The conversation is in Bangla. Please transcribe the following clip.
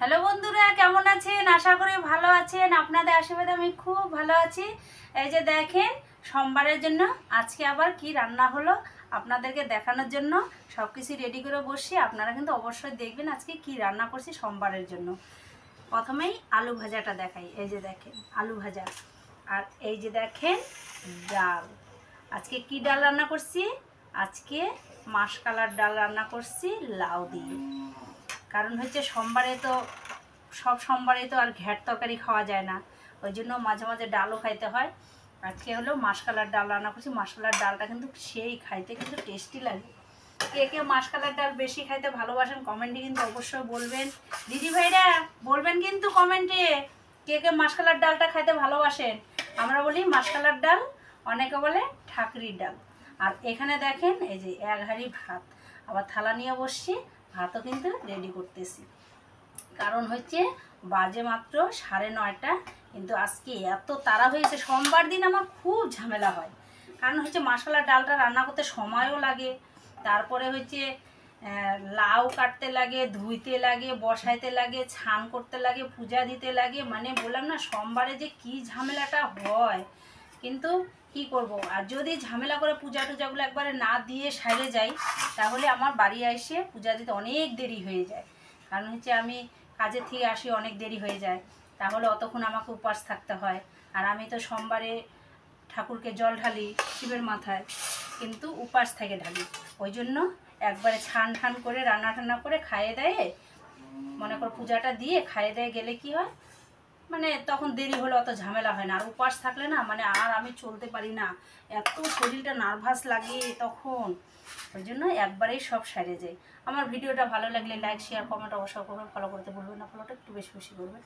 হ্যালো বন্ধুরা, কেমন আছেন? আশা করি ভালো আছেন। আপনাদের আশীর্বাদে আমি খুব ভালো আছি। এই যে দেখেন, সোমবারের জন্য আজকে আবার কি রান্না হলো আপনাদেরকে দেখানোর জন্য সব কিছু রেডি করে বসছি। আপনারা কিন্তু অবশ্যই দেখবেন আজকে কি রান্না করছি সোমবারের জন্য। প্রথমেই আলু ভাজাটা দেখাই। এই যে দেখেন আলু ভাজা, আর এই যে দেখেন ডাল। আজকে কি ডাল রান্না করছি? আজকে মাসকলার ডাল রান্না করছি লাউ দিয়ে। কারণ হচ্ছে সোমবারে তো সব সোমবারে তো আর ঘ্যাট তরকারি খাওয়া যায় না, ওই জন্য মাঝে মাঝে ডালও খাইতে হয়। আজকে হলো মাসকলার ডাল রান্না করছি। মাসকলার ডালটা কিন্তু সেই খাইতে কিন্তু টেস্টি লাগে। কে কে মাসকলার ডাল বেশি খাইতে ভালোবাসেন কমেন্টে কিন্তু অবশ্যই বলবেন। দিদি ভাইরা বলবেন কিন্তু কমেন্টে কে কে মাসকলার ডালটা খাইতে ভালোবাসেন। আমরা বলি মাসকলার ডাল, অনেকে বলে ঠাকরির ডাল। আর এখানে দেখেন এই যে এক হাঁড়ি ভাত, আবার থালা নিয়ে বসছি, ভাতও কিন্তু রেডি করতেছি। কারণ হচ্ছে বাজে মাত্র 9:30, কিন্তু আজকে এত তাড়া হয়েছে। সোমবার দিন আমার খুব ঝামেলা হয়, কারণ হচ্ছে মাসকলার ডালটা রান্না করতে সময়ও লাগে, তারপরে হচ্ছে লাউ কাটতে লাগে, ধুইতে লাগে, বসাইতে লাগে, ছান করতে লাগে, পূজা দিতে লাগে। মানে বললাম না সোমবারে যে কি ঝামেলাটা হয়। কিন্তু কি করব, আর যদি ঝামেলা করে পূজা টুজাগুলো একবারে না দিয়ে সাইরে যাই, তাহলে আমার বাড়ি এসে পূজা দিতে অনেক দেরি হয়ে যায়। কারণ হচ্ছে আমি কাজের থেকে আসি, অনেক দেরি হয়ে যায়, তাহলে অতক্ষণ আমাকে উপাস থাকতে হয়। আর আমি তো সোমবারে ঠাকুরকে জল ঢালি শিবের মাথায়, কিন্তু উপাস থেকে ঢালি। ওই জন্য একবারে ছান ঠান করে রান্না টান্না করে খাইয়ে দেয়ে, মনে করো পূজাটা দিয়ে খাইয়ে দেয়ে গেলে কি হয়, মানে তখন দেরি হলে অত ঝামেলা হয় না। আর উপাস থাকলে না, মানে আর আমি চলতে পারি না, এত শরীরটা নার্ভাস লাগে তখন। ওই জন্য একবারেই সব সারে যায়। আমার ভিডিওটা ভালো লাগলে লাইক শেয়ার কমেন্ট অবশ্যই করবেন, ফলো করতে ভুলবেন না, ফলোটা একটু বেশি বেশি করবেন।